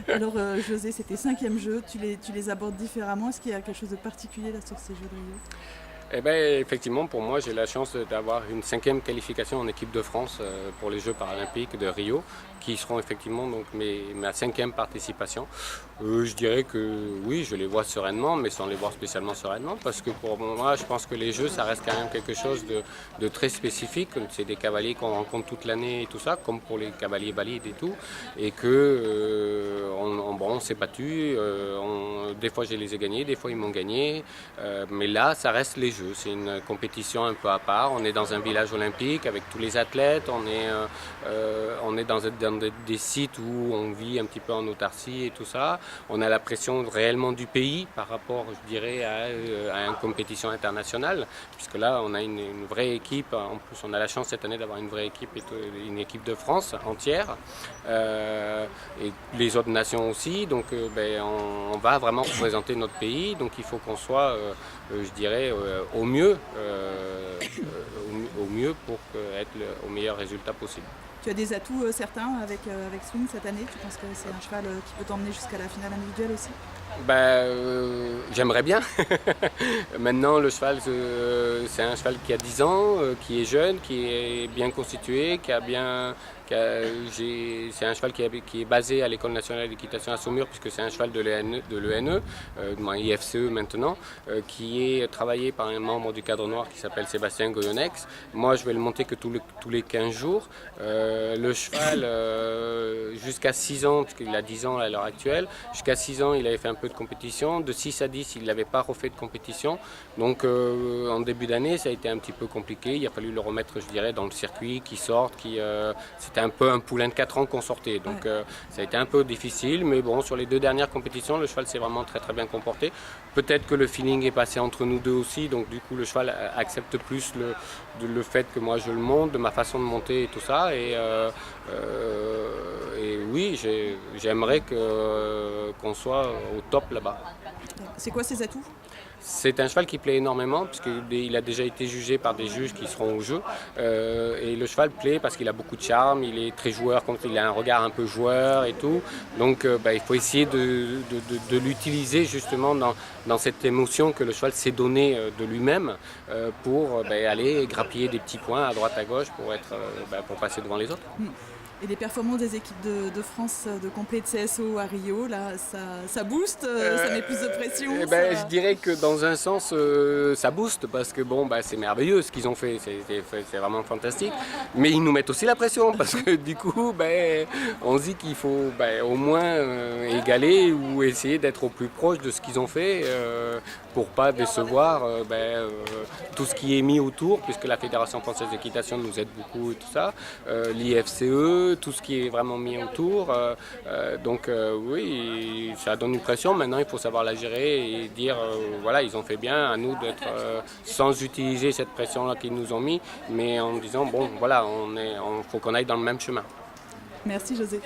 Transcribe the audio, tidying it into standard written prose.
Alors José, c'était 5e jeu, tu les abordes différemment. Est-ce qu'il y a quelque chose de particulier là sur ces jeux de Rio? Eh bien, effectivement, pour moi, j'ai la chance d'avoir une 5e qualification en équipe de France pour les Jeux paralympiques de Rio, qui seront effectivement donc ma 5e participation. Je dirais que oui, je les vois sereinement, mais sans les voir spécialement sereinement, parce que pour moi, je pense que les Jeux, ça reste quand même quelque chose de très spécifique. C'est des cavaliers qu'on rencontre toute l'année et tout ça, comme pour les cavaliers valides et tout, et que on s'est battu. Des fois, je les ai gagnés, des fois, ils m'ont gagné, mais là, ça reste les Jeux. C'est une compétition un peu à part. On est dans un village olympique avec tous les athlètes. On est dans des sites où on vit un petit peu en autarcie et tout ça. On a la pression réellement du pays par rapport, je dirais, à une compétition internationale, puisque là, on a une vraie équipe. En plus, on a la chance cette année d'avoir une vraie équipe, une équipe de France entière, et les autres nations aussi. Donc, on va vraiment représenter notre pays. Donc, il faut qu'on soit, je dirais, au mieux pour être au meilleur résultat possible. Tu as des atouts certains avec Swing cette année? Tu penses que c'est un cheval qui peut t'emmener jusqu'à la finale individuelle aussi? J'aimerais bien. Maintenant, le cheval, c'est un cheval qui a 10 ans, qui est jeune, qui est bien constitué, c'est un cheval qui est basé à l'École nationale d'équitation à Saumur, puisque c'est un cheval de l'ENE, IFCE maintenant, qui est travaillé par un membre du cadre noir qui s'appelle Sébastien Goyonex. Moi, je vais le monter que tous les 15 jours. Le cheval, jusqu'à 6 ans, parce qu'il a 10 ans à l'heure actuelle, jusqu'à 6 ans, il avait fait un peu de compétition. De 6 à 10, il n'avait pas refait de compétition. Donc, en début d'année, ça a été un petit peu compliqué. Il a fallu le remettre, je dirais, dans le circuit, qui sorte, c'était un peu un poulain de 4 ans qu'on sortait. Donc, ça a été un peu difficile. Mais bon, sur les 2 dernières compétitions, le cheval s'est vraiment très, très bien comporté. Peut-être que le feeling est passé entre nous deux aussi. Donc, du coup, le cheval accepte plus le fait que moi, je le monte, de ma façon de monter et tout ça. Et oui, j'aimerais qu'on soit au top là-bas. C'est quoi ses atouts? C'est un cheval qui plaît énormément, puisqu'il a déjà été jugé par des juges qui seront au jeu. Et le cheval plaît parce qu'il a beaucoup de charme, il est très joueur, il a un regard un peu joueur et tout. Donc il faut essayer de l'utiliser justement dans cette émotion que le cheval s'est donné de lui-même, pour aller grappiller des petits points à droite à gauche pour passer devant les autres. Et les performances des équipes de France de complet de CSO à Rio, là, ça booste, ça met plus de pression? Je dirais que dans un sens, ça booste parce que c'est merveilleux ce qu'ils ont fait, c'est vraiment fantastique. Mais ils nous mettent aussi la pression parce que du coup, on se dit qu'il faut au moins égaler ou essayer d'être au plus proche de ce qu'ils ont fait, pour pas décevoir tout ce qui est mis autour, puisque la Fédération française d'équitation nous aide beaucoup et tout ça, l'IFCE, tout ce qui est vraiment mis autour. Donc oui, ça donne une pression. Maintenant, il faut savoir la gérer et dire voilà, ils ont fait bien, à nous d'être sans utiliser cette pression-là qu'ils nous ont mis, mais en disant bon, voilà, faut qu'on aille dans le même chemin. Merci José.